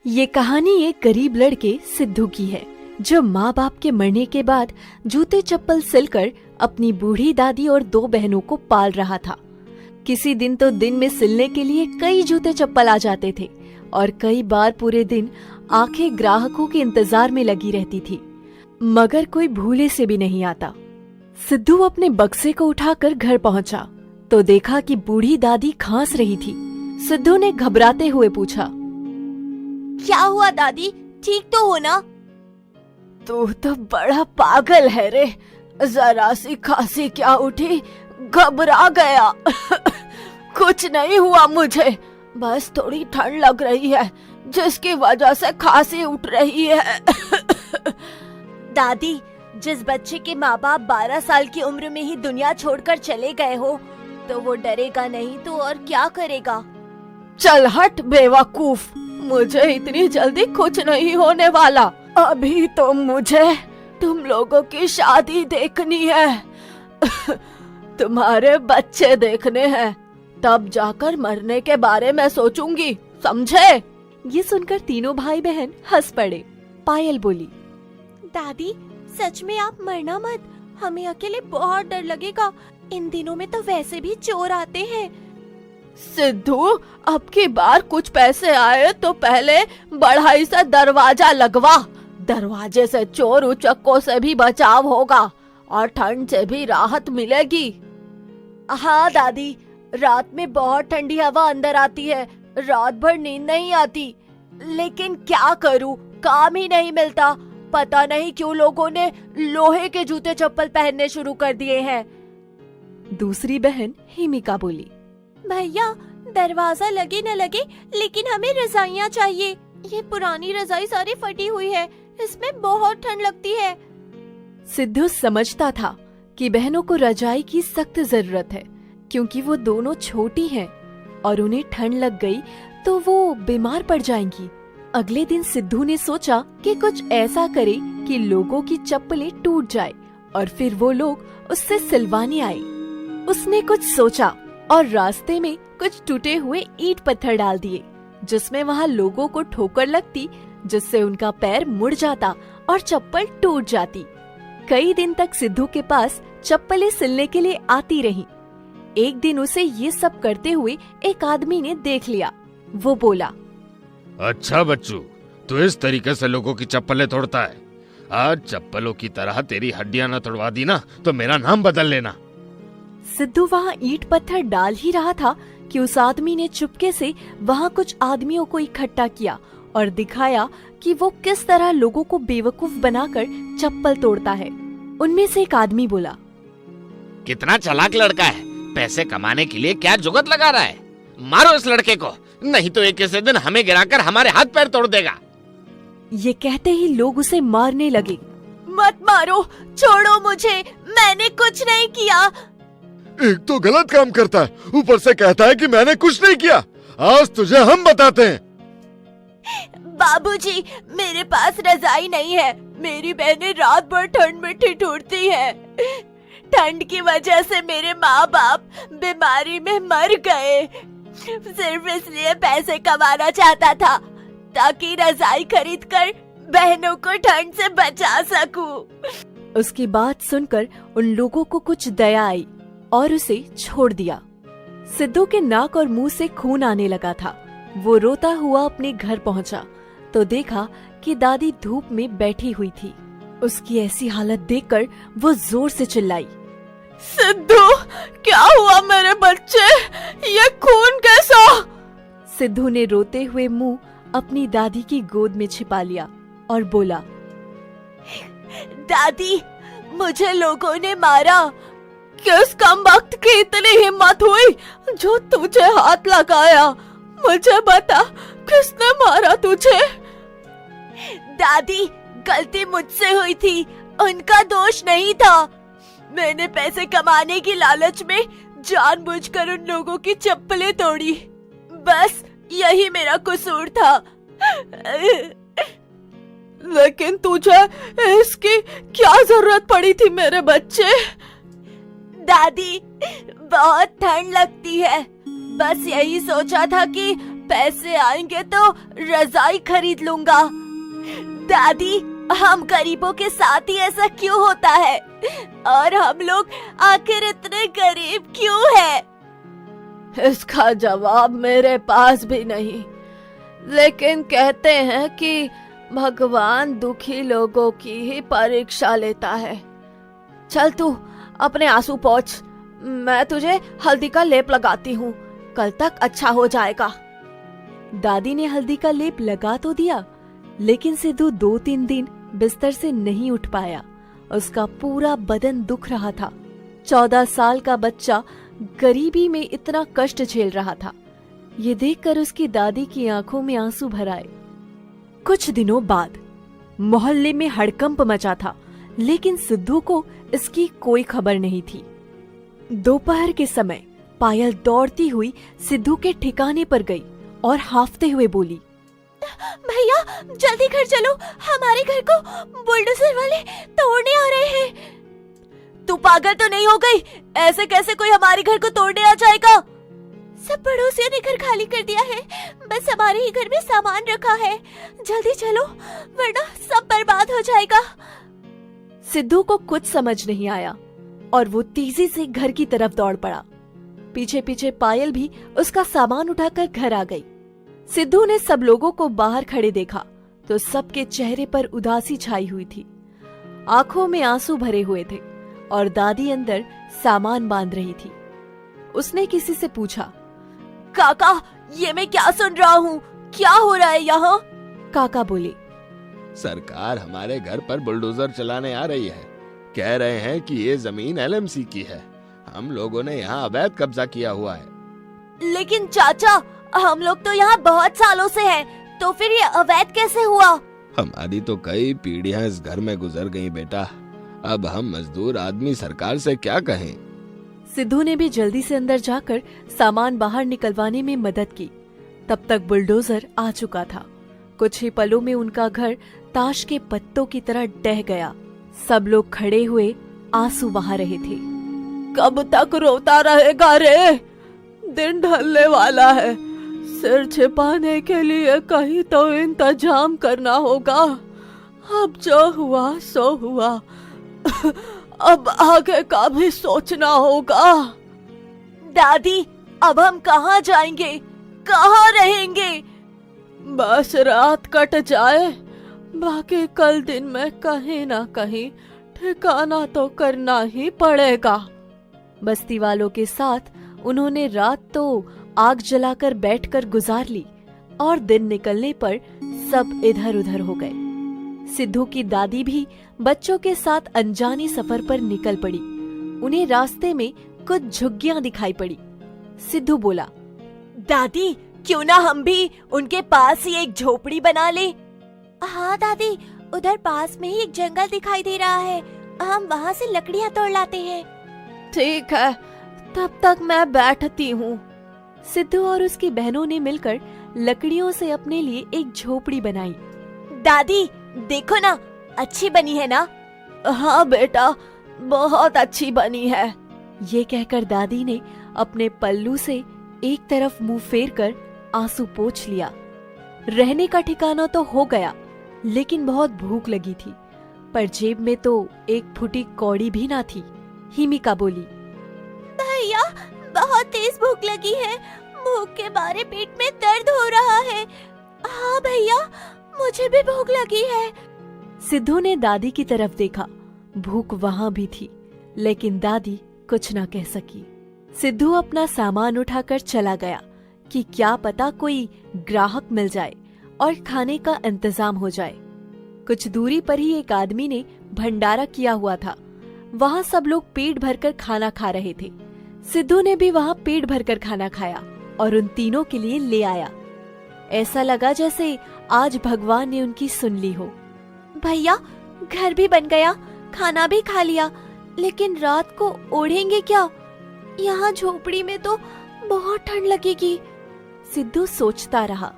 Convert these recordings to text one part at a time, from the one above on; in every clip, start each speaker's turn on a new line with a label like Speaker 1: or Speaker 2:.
Speaker 1: ये कहानी एक गरीब लड़के सिद्धू की है, जो माँ बाप के मरने के बाद जूते चप्पल सिलकर अपनी बूढ़ी दादी और 2 बहनों को पाल रहा था। किसी दिन तो दिन में सिलने के लिए कई जूते चप्पल आ जाते थे और कई बार पूरे दिन आंखें ग्राहकों के इंतजार में लगी रहती थी, मगर कोई भूले से भी नहीं आता। सिद्धू अपने बक्से को उठाकर घर पहुंचा तो देखा कि बूढ़ी दादी खांस रही थी। सिद्धू ने घबराते हुए पूछा,
Speaker 2: क्या हुआ दादी, ठीक तो हो ना?
Speaker 1: तू तो बड़ा पागल है रे, जरा सी खांसी क्या उठी, घबरा गया। कुछ नहीं हुआ मुझे, बस थोड़ी ठंड लग रही है जिसकी वजह से खांसी उठ रही है।
Speaker 2: दादी, जिस बच्चे के माँ बाप 12 साल की उम्र में ही दुनिया छोड़कर चले गए हो तो वो डरेगा नहीं तो और क्या करेगा?
Speaker 1: चल हट बेवकूफ, मुझे इतनी जल्दी कुछ नहीं होने वाला। अभी तो मुझे तुम लोगों की शादी देखनी है। तुम्हारे बच्चे देखने हैं, तब जाकर मरने के बारे में सोचूंगी, समझे? ये सुनकर तीनों भाई बहन हंस पड़े। पायल बोली,
Speaker 2: दादी सच में आप मरना मत, हमें अकेले बहुत डर लगेगा। इन दिनों में तो वैसे भी चोर आते हैं।
Speaker 1: सिद्धू, अब की बार कुछ पैसे आए तो पहले बढ़ाई से दरवाजा लगवा। दरवाजे से चोर उचक्कों से भी बचाव होगा और ठंड से भी राहत मिलेगी।
Speaker 2: हाँ दादी, रात में बहुत ठंडी हवा अंदर आती है, रात भर नींद नहीं आती। लेकिन क्या करूँ, काम ही नहीं मिलता। पता नहीं क्यों लोगों ने लोहे के जूते चप्पल पहनने शुरू कर दिए हैं।
Speaker 1: दूसरी बहन हिमिका बोली,
Speaker 2: भैया दरवाजा लगे न लगे, लेकिन हमें रजाइयाँ चाहिए। ये पुरानी रजाई सारी फटी हुई है, इसमें बहुत ठंड लगती है।
Speaker 1: सिद्धू समझता था कि बहनों को रजाई की सख्त जरूरत है, क्योंकि वो दोनों छोटी हैं और उन्हें ठंड लग गई तो वो बीमार पड़ जाएंगी। अगले दिन सिद्धू ने सोचा कि कुछ ऐसा करे कि लोगों की चप्पलें टूट जाए और फिर वो लोग उससे सिलवाने आए। उसने कुछ सोचा और रास्ते में कुछ टूटे हुए ईंट पत्थर डाल दिए, जिसमें वहाँ लोगों को ठोकर लगती, जिससे उनका पैर मुड़ जाता और चप्पल टूट जाती। कई दिन तक सिद्धू के पास चप्पलें सिलने के लिए आती रहीं। एक दिन उसे ये सब करते हुए एक आदमी ने देख लिया। वो बोला,
Speaker 3: अच्छा बच्चू, तू इस तरीके से लोगों की चप्पलें तोड़ता है। आज चप्पलों की तरह तेरी हड्डियां न तोड़वा दी ना तो मेरा नाम बदल लेना।
Speaker 1: सिद्धू वहाँ ईंट पत्थर डाल ही रहा था कि उस आदमी ने चुपके से वहाँ कुछ आदमियों को इकट्ठा किया और दिखाया कि वो किस तरह लोगों को बेवकूफ बनाकर चप्पल तोड़ता है। उनमें से एक आदमी बोला,
Speaker 3: कितना चालाक लड़का है, पैसे कमाने के लिए क्या जुगत लगा रहा है। मारो इस लड़के को, नहीं तो एक ऐसे दिन हमें गिराकर हमारे हाथ पैर तोड़ देगा।
Speaker 1: ये कहते ही लोग उसे मारने लगे।
Speaker 2: मत मारो, छोड़ो मुझे, मैंने कुछ नहीं किया।
Speaker 4: एक तो गलत काम करता है, ऊपर से कहता है कि मैंने कुछ नहीं किया। आज तुझे हम बताते हैं।
Speaker 2: बाबूजी, मेरे पास रजाई नहीं है, मेरी बहनें रात भर ठंड में ठिठुरती है। ठंड की वजह से मेरे माँ बाप बीमारी में मर गए। सिर्फ इसलिए पैसे कमाना चाहता था ताकि रजाई खरीदकर बहनों को ठंड से बचा सकूं।
Speaker 1: उसकी बात सुनकर उन लोगों को कुछ दया आई और उसे छोड़ दिया। सिद्धू के नाक और मुंह से खून आने लगा था। वो रोता हुआ अपने घर पहुंचा तो देखा कि दादी धूप में बैठी हुई थी। उसकी ऐसी हालत देखकर वो जोर से चिल्लाई,
Speaker 2: सिद्धू, क्या हुआ मेरे बच्चे? ये खून कैसा?
Speaker 1: सिद्धू ने रोते हुए मुंह अपनी दादी की गोद में छिपा लिया और बोला,
Speaker 2: दादी, मुझे लोगों ने मारा। किस कमबख्त की इतनी हिम्मत हुई जो तुझे हाथ लगाया? मुझे बता, किसने मारा तुझे? दादी, गलती मुझसे हुई थी, उनका दोष नहीं था। मैंने पैसे कमाने की लालच में जानबूझकर उन लोगों की चप्पलें तोड़ी। बस यही मेरा कसूर था।
Speaker 1: लेकिन तुझे इसकी क्या जरूरत पड़ी थी मेरे बच्चे?
Speaker 2: दादी, बहुत ठंड लगती है, बस यही सोचा था कि पैसे आएंगे तो रजाई खरीद लूंगा। दादी, हम गरीबों के साथ ही ऐसा क्यों होता है? और हम लोग आखिर इतने गरीब क्यों हैं?
Speaker 1: इसका जवाब मेरे पास भी नहीं, लेकिन कहते हैं कि भगवान दुखी लोगों की ही परीक्षा लेता है। चल तू अपने आंसू पोंछ, मैं तुझे हल्दी का लेप लगाती हूँ, कल तक अच्छा हो जाएगा। दादी ने हल्दी का लेप लगा तो दिया, लेकिन सिद्धू 2-3 दिन बिस्तर से नहीं उठ पाया। उसका पूरा बदन दुख रहा था। 14 साल का बच्चा गरीबी में इतना कष्ट झेल रहा था। ये देखकर उसकी दादी की आंखों में आंसू भर आए। कुछ दिनों बाद मोहल्ले में हड़कंप मचा था, लेकिन सिद्धू को इसकी कोई खबर नहीं थी। दोपहर के समय पायल दौड़ती हुई सिद्धू के ठिकाने पर गई और हांफते हुए बोली,
Speaker 2: भैया जल्दी घर चलो, हमारे घर को बुलडोजर वाले तोड़ने आ रहे हैं। तू पागल तो नहीं हो गई? ऐसे कैसे कोई हमारे घर को तोड़ने आ जाएगा? सब पड़ोसियों ने घर खाली कर दिया है, बस हमारे ही घर में सामान रखा है। जल्दी चलो वरना सब बर्बाद हो जाएगा।
Speaker 1: सिद्धू को कुछ समझ नहीं आया और वो तेजी से घर की तरफ दौड़ पड़ा। पीछे पीछे पायल भी उसका सामान उठाकर घर आ गई। सिद्धू ने सब लोगों को बाहर खड़े देखा तो सबके चेहरे पर उदासी छाई हुई थी। आंखों में आंसू भरे हुए थे और दादी अंदर सामान बांध रही थी। उसने किसी से पूछा,
Speaker 2: काका, ये मैं क्या सुन रहा हूँ? क्या हो रहा है यहाँ?
Speaker 1: काका बोले,
Speaker 3: सरकार हमारे घर पर बुलडोजर चलाने आ रही है। कह रहे हैं कि ये जमीन एलएमसी की है। हम लोगों ने यहाँ अवैध कब्जा किया हुआ है।
Speaker 2: लेकिन चाचा, हम लोग तो यहाँ बहुत सालों से हैं, तो फिर ये अवैध कैसे हुआ?
Speaker 3: हमारी तो कई पीढ़ियां इस घर में गुजर गई बेटा। अब हम मजदूर आदमी सरकार से क्या कहें?
Speaker 1: सिद्धू ने भी जल्दी से अंदर जाकर सामान बाहर निकलवाने में मदद की। तब तक बुलडोजर आ चुका था। कुछ ही पलों में उनका घर ताश के पत्तों की तरह ढह गया। सब लोग खड़े हुए आंसू बहा रहे थे। कब तक रोता रहेगा रे? दिन ढलने वाला है। सिर छिपाने के लिए कहीं तो इंतजाम करना होगा। अब जो हुआ सो हुआ, अब आगे का भी सोचना होगा।
Speaker 2: दादी, अब हम कहाँ जाएंगे? कहाँ रहेंगे?
Speaker 1: बस रात कट जाए, बाकी कल दिन में कहीं ना कहीं ठिकाना तो करना ही पड़ेगा। बस्ती वालों के साथ उन्होंने रात तो आग जलाकर बैठकर गुजार ली और दिन निकलने पर सब इधर उधर हो गए। सिद्धू की दादी भी बच्चों के साथ अनजाने सफर पर निकल पड़ी। उन्हें रास्ते में कुछ झुग्गियां दिखाई पड़ी। सिद्धू बोला,
Speaker 2: दादी, क्यों ना हम भी उनके पास ही एक झोपड़ी बना ले? हाँ दादी, उधर पास में ही एक जंगल दिखाई दे रहा है, हम वहाँ से लकड़ियाँ तोड़ लाते हैं।
Speaker 1: ठीक है, तब तक मैं बैठती हूँ। सिद्धू और उसकी बहनों ने मिलकर लकड़ियों से अपने लिए एक झोपड़ी बनाई।
Speaker 2: दादी देखो ना, अच्छी बनी है ना?
Speaker 1: हाँ बेटा, बहुत अच्छी बनी है। ये कहकर दादी ने अपने पल्लू से एक तरफ मुंह फेरकर आंसू पोंछ लिया। रहने का ठिकाना तो हो गया, लेकिन बहुत भूख लगी थी। पर जेब में तो एक फुटी कौड़ी भी ना थी। हिमिका बोली,
Speaker 2: भैया बहुत तेज भूख लगी है, भूख के मारे पेट में दर्द हो रहा है। हाँ भैया, मुझे भी भूख लगी है।
Speaker 1: सिद्धू ने दादी की तरफ देखा। भूख वहाँ भी थी, लेकिन दादी कुछ ना कह सकी। सिद्धू अपना सामान उठाकर चला गया कि क्या पता कोई ग्राहक मिल जाए और खाने का इंतजाम हो जाए। कुछ दूरी पर ही एक आदमी ने भंडारा किया हुआ था। वहाँ सब लोग पेट भरकर खाना खा रहे थे। सिद्धू ने भी वहाँ पेट भरकर खाना खाया और उन तीनों के लिए ले आया। ऐसा लगा जैसे आज भगवान ने उनकी सुन ली हो।
Speaker 2: भैया, घर भी बन गया, खाना भी खा लिया, लेकिन रात को ओढ़ेंगे क्या? यहाँ झोपड़ी में तो बहुत ठंड लगेगी।
Speaker 1: सिद्धू सोचता रहा।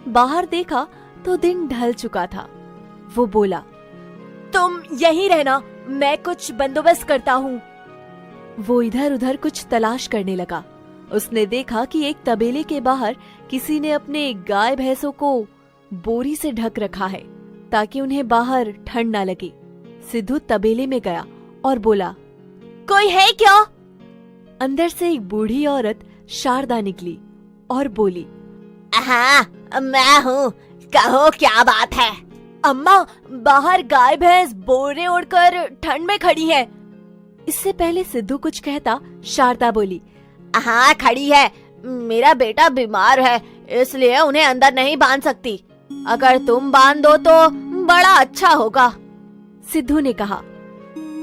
Speaker 1: बाहर देखा तो दिन ढल चुका था। वो बोला,
Speaker 2: तुम यहीं रहना, मैं कुछ बंदोबस्त करता हूँ।
Speaker 1: वो इधर उधर कुछ तलाश करने लगा। उसने देखा कि एक तबेले के बाहर किसी ने अपने गाय भैंसों को बोरी से ढक रखा है ताकि उन्हें बाहर ठंड न लगे। सिद्धू तबेले में गया और बोला,
Speaker 2: कोई है क्या?
Speaker 1: अंदर से एक बूढ़ी औरत शारदा निकली और बोली,
Speaker 2: हाँ, मैं हूँ, कहो क्या बात है? अम्मा, बाहर गाय भैंस बोरे ओढ़कर ठंड में खड़ी है।
Speaker 1: इससे पहले सिद्धू कुछ कहता, शारदा बोली,
Speaker 2: हाँ खड़ी है, मेरा बेटा बीमार है इसलिए उन्हें अंदर नहीं बांध सकती। अगर तुम बांध दो तो बड़ा अच्छा होगा।
Speaker 1: सिद्धू ने कहा,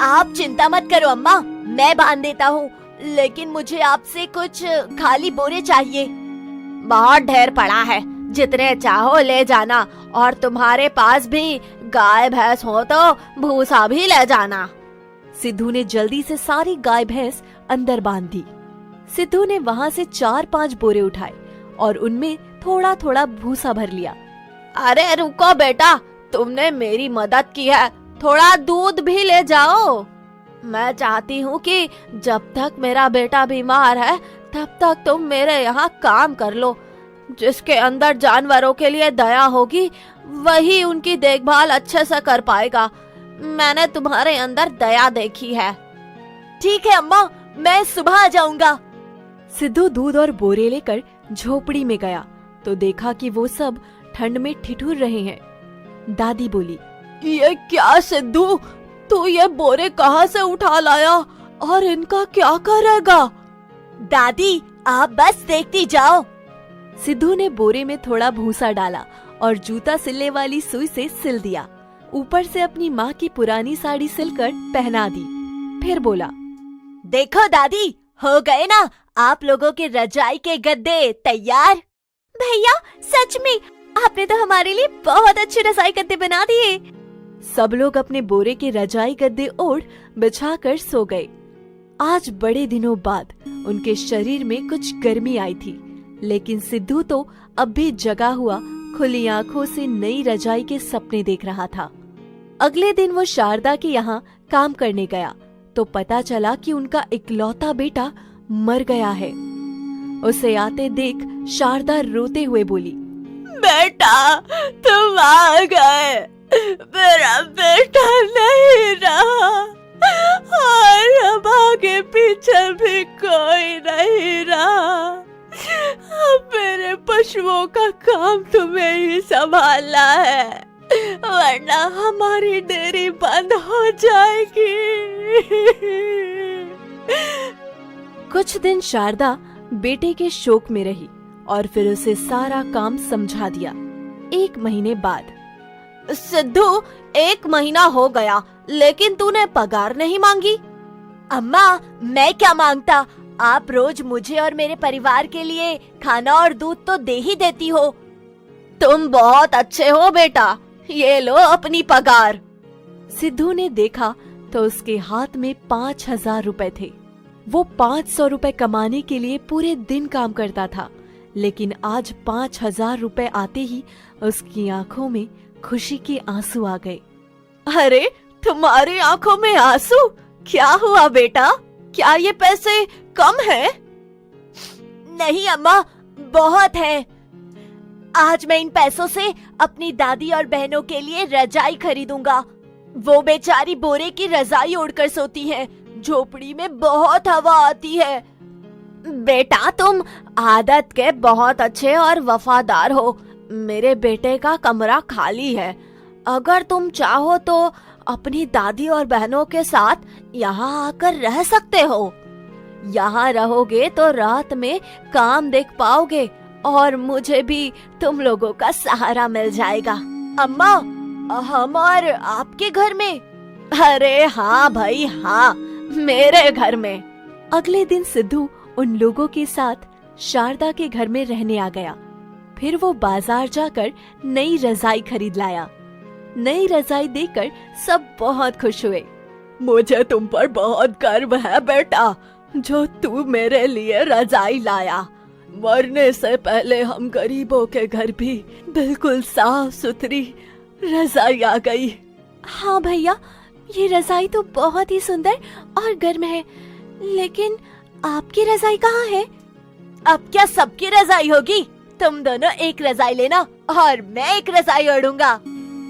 Speaker 2: आप चिंता मत करो अम्मा, मैं बांध देता हूँ, लेकिन मुझे आपसे कुछ खाली बोरे चाहिए। बहुत ढेर पड़ा है, जितने चाहो ले जाना, और तुम्हारे पास भी गाय भैंस हो तो भूसा भी ले जाना।
Speaker 1: सिद्धू ने जल्दी से सारी गाय भैंस अंदर बांध दी। सिद्धू ने वहाँ से 4-5 बोरे उठाए और उनमें थोड़ा थोड़ा भूसा भर लिया।
Speaker 2: अरे रुको बेटा, तुमने मेरी मदद की है, थोड़ा दूध भी ले जाओ। मैं चाहती हूँ कि जब तक मेरा बेटा बीमार है तब तक तुम मेरे यहाँ काम कर लो। जिसके अंदर जानवरों के लिए दया होगी वही उनकी देखभाल अच्छे से कर पाएगा। मैंने तुम्हारे अंदर दया देखी है। ठीक है अम्मा, मैं सुबह आ जाऊंगा।
Speaker 1: सिद्धू दूध और बोरे लेकर झोपड़ी में गया तो देखा कि वो सब ठंड में ठिठुर रहे हैं। दादी बोली,
Speaker 2: ये क्या सिद्धू, तू ये बोरे कहाँ से उठा लाया और इनका क्या करेगा? दादी, आप बस देखती जाओ।
Speaker 1: सिद्धू ने बोरे में थोड़ा भूसा डाला और जूता सिलने वाली सुई से सिल दिया। ऊपर से अपनी माँ की पुरानी साड़ी सिलकर पहना दी। फिर बोला,
Speaker 2: देखो दादी, हो गए ना आप लोगों के रजाई के गद्दे तैयार। भैया सच में आपने तो हमारे लिए बहुत अच्छे रजाई गद्दे बना दिए।
Speaker 1: सब लोग अपने बोरे के रजाई गद्दे ओढ़ बिछाकर सो गए। आज बड़े दिनों बाद उनके शरीर में कुछ गर्मी आई थी, लेकिन सिद्धू तो अब भी जगा हुआ खुली आंखों से नई रजाई के सपने देख रहा था। अगले दिन वो शारदा के यहाँ काम करने गया तो पता चला कि उनका इकलौता बेटा मर गया है। उसे आते देख शारदा रोते हुए बोली,
Speaker 2: बेटा तुम आ गए, मेरा बेटा नहीं रहा और अब आगे पीछे भी कोई नहीं रहा। अब मेरे पशुओं का काम तुम्हें ही संभालना है, वरना हमारी डेयरी बंद हो जाएगी।
Speaker 1: कुछ दिन शारदा बेटे के शोक में रही और फिर उसे सारा काम समझा दिया। 1 महीने बाद,
Speaker 2: सिद्धू 1 महीना हो गया लेकिन तूने पगार नहीं मांगी। अम्मा, मैं क्या मांगता, आप रोज मुझे और मेरे परिवार के लिए खाना और दूध तो दे ही देती हो। तुम बहुत अच्छे हो बेटा, ये लो अपनी पगार।
Speaker 1: सिद्धू ने देखा तो उसके हाथ में 5,000 रुपए थे। वो 500 रुपए कमाने के लिए पूरे दिन काम करता था, लेकिन आज 5,000 रुपए आते ही उसकी आंखों में खुशी के आंसू आ गए।
Speaker 2: अरे तुम्हारी आंखों में आंसू, क्या हुआ बेटा? क्या ये पैसे कम है? नहीं अम्मा, बहुत है। आज मैं इन पैसों से अपनी दादी और बहनों के लिए रजाई खरीदूंगा। वो बेचारी बोरे की रजाई ओढ़कर सोती हैं। झोपड़ी में बहुत हवा आती है। बेटा तुम आदत के बहुत अच्छे और वफादार हो। मेरे बेटे का कमरा खाली है, अगर तुम चाहो तो अपनी दादी और बहनों के साथ यहाँ आकर रह सकते हो। यहाँ रहोगे तो रात में काम देख पाओगे और मुझे भी तुम लोगों का सहारा मिल जाएगा। अम्मा, हम और आपके घर में? अरे हाँ भाई हाँ, मेरे घर में।
Speaker 1: अगले दिन सिद्धू उन लोगों के साथ शारदा के घर में रहने आ गया। फिर वो बाजार जाकर नई रजाई खरीद लाया। नई रजाई देखकर सब बहुत खुश हुए।
Speaker 2: मुझे तुम पर बहुत गर्व है बेटा, जो तू मेरे लिए रजाई लाया। मरने से पहले हम गरीबों के घर भी बिल्कुल साफ सुथरी रजाई आ गई।
Speaker 1: हाँ भैया, ये रजाई तो बहुत ही सुंदर और गर्म है, लेकिन आपकी रजाई कहाँ है?
Speaker 2: अब क्या सबकी रजाई होगी? तुम दोनों एक रजाई लेना और मैं एक रजाई ओढ़ूंगा।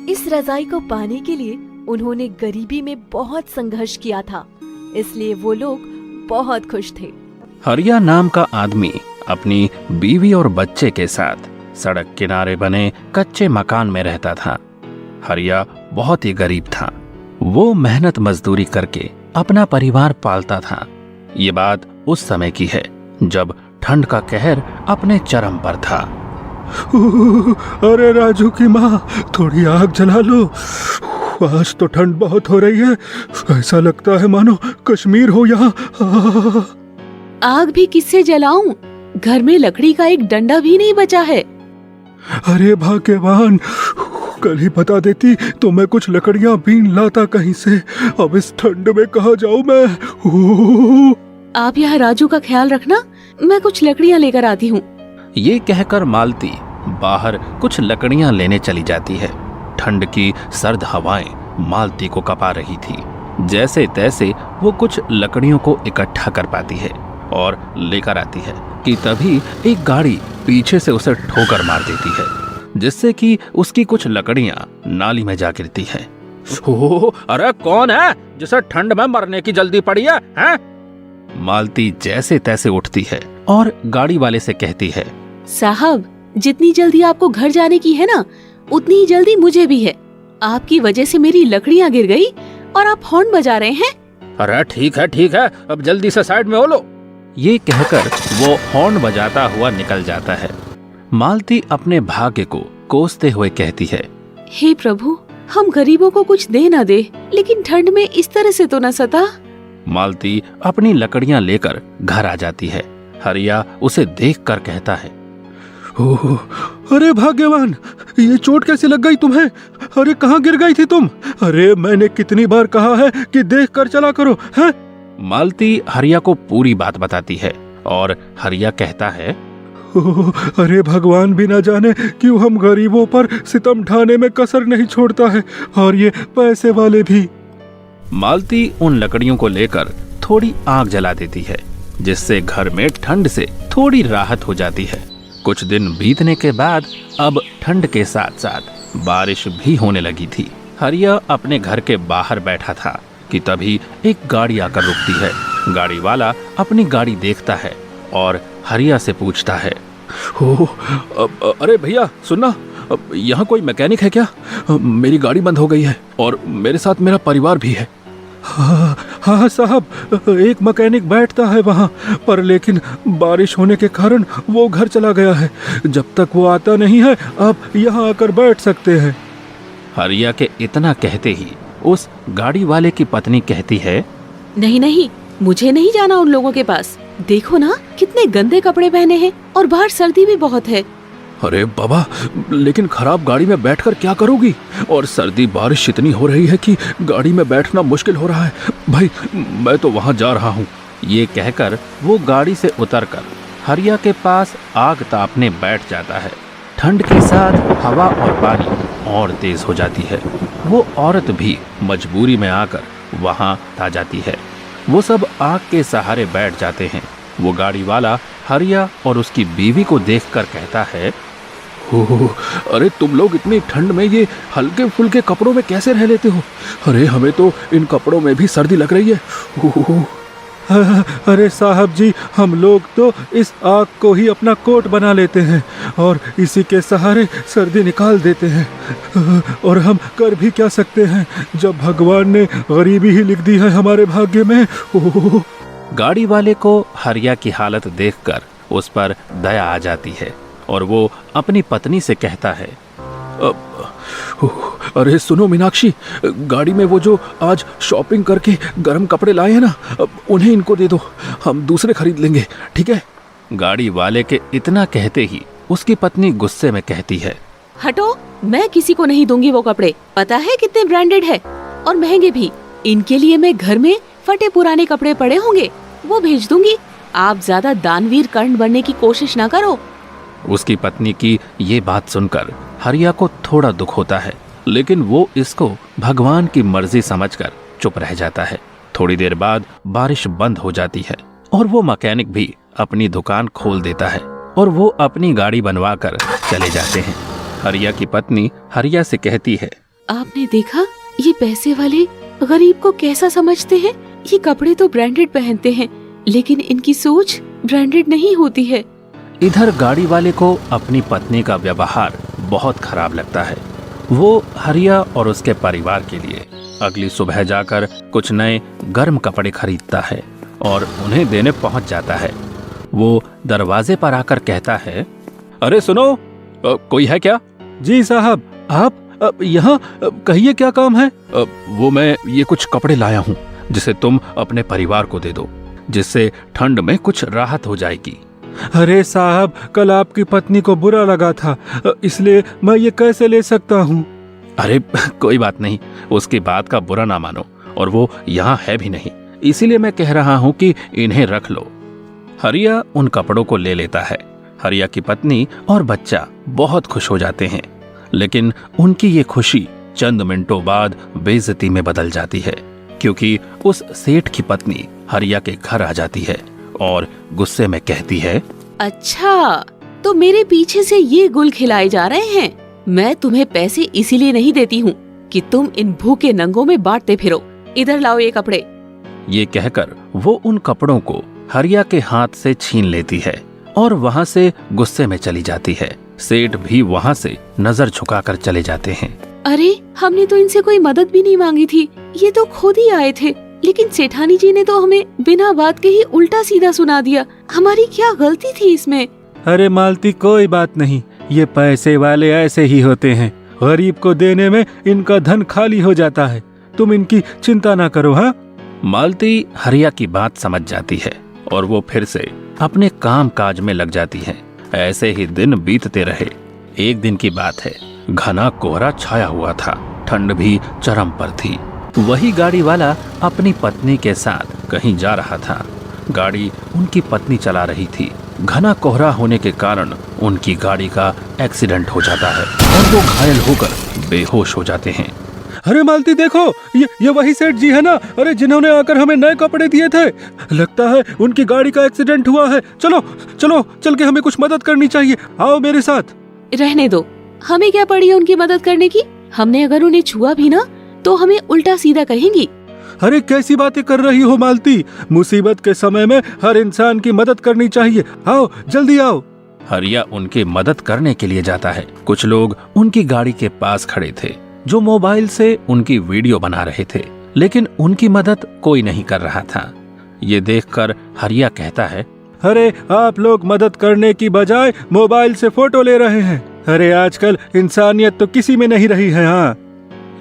Speaker 1: इस रजाई को पाने के लिए उन्होंने गरीबी में बहुत संघर्ष किया था, इसलिए वो लोग बहुत खुश थे।
Speaker 5: हरिया नाम का आदमी अपनी बीवी और बच्चे के साथ सड़क किनारे बने कच्चे मकान में रहता था। हरिया बहुत ही गरीब था। वो मेहनत मजदूरी करके अपना परिवार पालता था। ये बात उस समय की है जब ठंड का कहर अपने चरम पर था।
Speaker 6: अरे राजू की माँ, थोड़ी आग जला लो। आज तो ठंड बहुत हो रही है, ऐसा लगता है मानो कश्मीर हो यहाँ।
Speaker 7: आग भी किससे जलाऊं? घर में लकड़ी का एक डंडा भी नहीं बचा है।
Speaker 6: अरे भाग्यवान, कल ही बता देती तो मैं कुछ लकड़ियाँ बीन लाता कहीं से। अब इस ठंड में कहाँ जाऊँ मैं?
Speaker 7: आप यहाँ राजू का ख्याल रखना, मैं कुछ लकड़ियाँ लेकर आती हूँ।
Speaker 5: ये कहकर मालती बाहर कुछ लकड़ियां लेने चली जाती है। ठंड की सर्द हवाएं मालती को कपा रही थी। जैसे तैसे वो कुछ लकड़ियों को इकट्ठा कर पाती है और लेकर आती है कि तभी एक गाड़ी पीछे से उसे ठोकर मार देती है, जिससे कि उसकी कुछ लकड़ियां नाली में जा गिरती हैं।
Speaker 8: अरे कौन है जिसे ठंड में मरने की जल्दी पड़ी है, हैं?
Speaker 5: मालती जैसे तैसे उठती है और गाड़ी वाले से कहती है,
Speaker 7: साहब, जितनी जल्दी आपको घर जाने की है ना, उतनी ही जल्दी मुझे भी है। आपकी वजह से मेरी लकड़ियाँ गिर गई और आप हॉर्न बजा रहे हैं।
Speaker 8: अरे ठीक है, अब जल्दी से साइड में हो लो।
Speaker 5: ये कहकर वो हॉर्न बजाता हुआ निकल जाता है। मालती अपने भाग्य को कोसते हुए कहती है,
Speaker 7: हे प्रभु, हम गरीबों को कुछ दे न दे, लेकिन ठंड में इस तरह से तो न सता।
Speaker 5: मालती अपनी लकड़ियां लेकर घर आ जाती है। हरिया उसे देखकर कहता है,
Speaker 6: ओह, अरे भाग्यवान, ये चोट कैसे लग गई तुम्हें? अरे कहाँ गिर गई थी तुम? अरे मैंने कितनी बार कहा है कि देख कर चला करो, हैं?
Speaker 5: मालती हरिया को पूरी बात बताती है और हरिया कहता है,
Speaker 6: ओह, अरे भगवान भी न जाने क्यों हम गरीबों पर सितम ढाने में कसर नहीं छोड़ता है, और ये पैसे वाले भी।
Speaker 5: मालती उन लकड़ियों को लेकर थोड़ी आग जला देती है, जिससे घर में ठंड से थोड़ी राहत हो जाती है। कुछ दिन बीतने के बाद अब ठंड के साथ साथ बारिश भी होने लगी थी। हरिया अपने घर के बाहर बैठा था कि तभी एक गाड़ी आकर रुकती है। गाड़ी वाला अपनी गाड़ी देखता है और हरिया से पूछता है,
Speaker 8: अरे भैया सुनना, यहाँ कोई मैकेनिक है क्या? मेरी गाड़ी बंद हो गई है और मेरे साथ मेरा परिवार भी है।
Speaker 6: हाँ साहब, एक मैकेनिक बैठता है वहाँ पर, लेकिन बारिश होने के कारण वो घर चला गया है। जब तक वो आता नहीं है आप यहाँ आकर बैठ सकते हैं।
Speaker 5: हरिया के इतना कहते ही उस गाड़ी वाले की पत्नी कहती है,
Speaker 7: नहीं, मुझे नहीं जाना उन लोगों के पास। देखो ना, कितने गंदे कपड़े पहने हैं और बाहर सर्दी भी बहुत है।
Speaker 8: अरे बाबा, लेकिन खराब गाड़ी में बैठकर क्या करोगी? और सर्दी बारिश इतनी हो रही है कि गाड़ी में बैठना मुश्किल हो रहा है। भाई, मैं तो वहाँ जा रहा हूँ।
Speaker 5: ये कहकर वो गाड़ी से उतरकर हरिया के पास आग तापने बैठ जाता है। ठंड के साथ हवा और पानी और तेज हो जाती है। वो औरत भी मजबूरी में आकर वहाँ आ जाती है। वो सब आग के सहारे बैठ जाते हैं। वो गाड़ी वाला हरिया और उसकी बीवी को देखकर कहता है,
Speaker 8: अरे तुम लोग इतनी ठंड में ये हल्के फुल्के कपड़ों में कैसे रह लेते हो? अरे हमें तो इन कपड़ों में भी सर्दी लग रही है।
Speaker 6: अरे साहब जी, हम लोग तो इस आग को ही अपना कोट बना लेते हैं और इसी के सहारे सर्दी निकाल देते हैं। और हम कर भी क्या सकते हैं जब भगवान ने गरीबी ही लिख दी है हमारे भाग्य में।
Speaker 5: गाड़ी वाले को हरिया की हालत देखकर उस पर दया आ जाती है और वो अपनी पत्नी से कहता है,
Speaker 8: अरे सुनो मीनाक्षी, गाड़ी में वो जो आज शॉपिंग करके गर्म कपड़े लाए हैं ना, उन्हें इनको दे दो, हम दूसरे खरीद लेंगे, ठीक है?
Speaker 5: गाड़ी वाले के इतना कहते ही उसकी पत्नी गुस्से में कहती है,
Speaker 7: हटो, मैं किसी को नहीं दूंगी वो कपड़े। पता है कितने ब्रांडेड है और महंगे भी। इनके लिए मैं घर में फटे पुराने कपड़े पड़े होंगे, वो भेज दूंगी। आप ज्यादा दानवीर कर्ण बनने की कोशिश ना करो।
Speaker 5: उसकी पत्नी की ये बात सुनकर हरिया को थोड़ा दुख होता है, लेकिन वो इसको भगवान की मर्जी समझकर चुप रह जाता है। थोड़ी देर बाद बारिश बंद हो जाती है और वो मैकेनिक भी अपनी दुकान खोल देता है और वो अपनी गाड़ी बनवा कर चले जाते हैं। हरिया की पत्नी हरिया से कहती है,
Speaker 7: आपने देखा ये पैसे वाले गरीब को कैसा समझते हैं। ये कपड़े तो ब्रांडेड पहनते हैं, लेकिन इनकी सोच ब्रांडेड नहीं होती है।
Speaker 5: इधर गाड़ी वाले को अपनी पत्नी का व्यवहार बहुत खराब लगता है। वो हरिया और उसके परिवार के लिए अगली सुबह जाकर कुछ नए गर्म कपड़े खरीदता है और उन्हें देने पहुंच जाता है। वो दरवाजे पर आकर कहता है,
Speaker 8: अरे सुनो, कोई है क्या? जी साहब, आप यहाँ कहिए, क्या काम है? वो मैं ये कुछ कपड़े लाया हूँ जिसे तुम अपने परिवार को दे दो, जिससे ठंड में कुछ राहत हो जाएगी।
Speaker 6: अरे साहब, कल आपकी पत्नी को बुरा लगा था, इसलिए मैं ये कैसे ले सकता हूँ?
Speaker 5: अरे कोई बात नहीं, उसकी बात का बुरा ना मानो, और वो यहाँ है भी नहीं, इसीलिए मैं कह रहा हूँ कि इन्हें रख लो। हरिया उन कपड़ों को ले लेता है। हरिया की पत्नी और बच्चा बहुत खुश हो जाते हैं, लेकिन उनकी ये खुशी चंद मिनटों बाद बेइज्जती में बदल जाती है, क्योंकि उस सेठ की पत्नी हरिया के घर आ जाती है और गुस्से में कहती है,
Speaker 7: अच्छा, तो मेरे पीछे से ये गुल खिलाए जा रहे हैं। मैं तुम्हें पैसे इसीलिए नहीं देती हूँ कि तुम इन भूखे नंगों में बांटते फिरो। इधर लाओ ये कपड़े।
Speaker 5: ये कहकर वो उन कपड़ों को हरिया के हाथ से छीन लेती है और वहाँ से गुस्से में चली जाती है। सेठ भी वहाँ से नजर झुकाकर चले जाते हैं।
Speaker 7: अरे, हमने तो इनसे कोई मदद भी नहीं मांगी थी, ये तो खुद ही आए थे। लेकिन सेठानी जी ने तो हमें बिना बात के ही उल्टा सीधा सुना दिया। हमारी क्या गलती थी इसमें?
Speaker 6: अरे मालती, कोई बात नहीं, ये पैसे वाले ऐसे ही होते हैं। गरीब को देने में इनका धन खाली हो जाता है। तुम इनकी चिंता ना करो। हाँ,
Speaker 5: मालती हरिया की बात समझ जाती है और वो फिर से अपने काम काज में लग जाती है। ऐसे ही दिन बीतते रहे। एक दिन की बात है, घना कोहरा छाया हुआ था, ठंड भी चरम पर थी। वही गाड़ी वाला अपनी पत्नी के साथ कहीं जा रहा था। गाड़ी उनकी पत्नी चला रही थी। घना कोहरा होने के कारण उनकी गाड़ी का एक्सीडेंट हो जाता है और वो घायल होकर बेहोश हो जाते हैं।
Speaker 6: अरे मालती, देखो, ये वही सेठ जी है ना? अरे, जिन्होंने आकर हमें नए कपड़े दिए थे। लगता है उनकी गाड़ी का एक्सीडेंट हुआ है। चलो चलो, चल के हमें कुछ मदद करनी चाहिए। आओ मेरे साथ।
Speaker 7: रहने दो, हमें क्या पड़ी है उनकी मदद करने की? हमने अगर उन्हें छुआ भी ना तो हमें उल्टा सीधा कहेंगी।
Speaker 6: अरे कैसी बातें कर रही हो मालती? मुसीबत के समय में हर इंसान की मदद करनी चाहिए। आओ, जल्दी आओ।
Speaker 5: हरिया उनकी मदद करने के लिए जाता है। कुछ लोग उनकी गाड़ी के पास खड़े थे जो मोबाइल से उनकी वीडियो बना रहे थे, लेकिन उनकी मदद कोई नहीं कर रहा था। ये देखकर हरिया कहता है,
Speaker 6: अरे, आप लोग मदद करने की बजाय मोबाइल से फोटो ले रहे हैं। अरे, आजकल इंसानियत तो किसी में नहीं रही है। हाँ,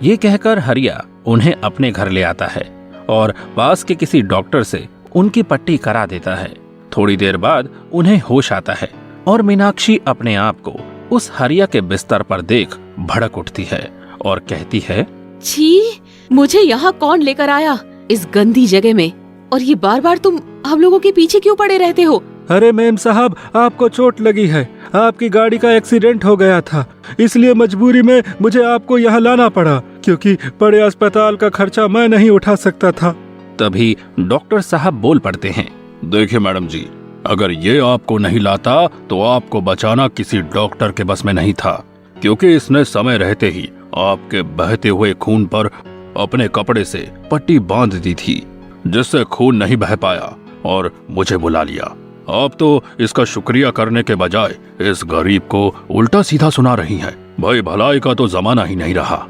Speaker 5: ये कहकर हरिया उन्हें अपने घर ले आता है और पास के किसी डॉक्टर से उनकी पट्टी करा देता है। थोड़ी देर बाद उन्हें होश आता है और मीनाक्षी अपने आप को उस हरिया के बिस्तर पर देख भड़क उठती है और कहती है,
Speaker 7: छी, मुझे यहाँ कौन लेकर आया इस गंदी जगह में? और ये बार बार तुम हम लोगों के पीछे क्यों पड़े रहते हो?
Speaker 6: अरे मेम साहब, आपको चोट लगी है। आपकी गाड़ी का एक्सीडेंट हो गया था, इसलिए मजबूरी में मुझे आपको यहाँ लाना पड़ा, क्योंकि बड़े अस्पताल का खर्चा मैं नहीं उठा सकता था।
Speaker 5: तभी डॉक्टर साहब बोल पड़ते हैं,
Speaker 8: देखिए मैडम जी, अगर ये आपको नहीं लाता तो आपको बचाना किसी डॉक्टर के बस में नहीं था, क्योंकि इसने समय रहते ही आपके बहते हुए खून पर अपने कपड़े से पट्टी बांध दी थी, जिससे खून नहीं बह पाया और मुझे बुला लिया। आप तो इसका शुक्रिया करने के बजाय इस गरीब को उल्टा सीधा सुना रही हैं। भाई, भलाई का तो जमाना ही नहीं रहा।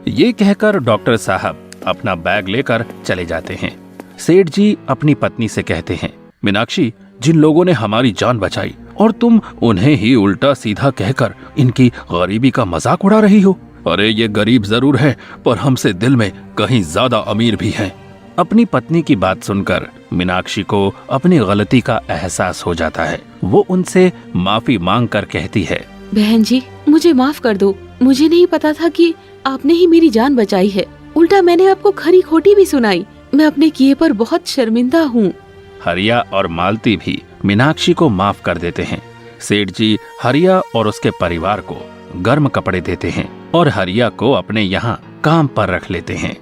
Speaker 5: ये कहकर डॉक्टर साहब अपना बैग लेकर चले जाते हैं। सेठ जी अपनी पत्नी से कहते हैं, मीनाक्षी, जिन लोगों ने हमारी जान बचाई और तुम उन्हें ही उल्टा सीधा कहकर इनकी गरीबी का मजाक उड़ा रही हो। अरे, ये गरीब जरूर है, पर हमसे दिल में कहीं ज्यादा अमीर भी हैं। अपनी पत्नी की बात सुनकर मीनाक्षी को अपनी गलती का एहसास हो जाता है। वो उनसे माफी मांग कर कहती है,
Speaker 7: बहन जी, मुझे माफ कर दो। मुझे नहीं पता था कि आपने ही मेरी जान बचाई है। उल्टा मैंने आपको खरी खोटी भी सुनाई। मैं अपने किए पर बहुत शर्मिंदा हूँ।
Speaker 5: हरिया और मालती भी मीनाक्षी को माफ कर देते हैं। सेठ जी हरिया और उसके परिवार को गर्म कपड़े देते हैं और हरिया को अपने यहाँ काम पर रख लेते हैं।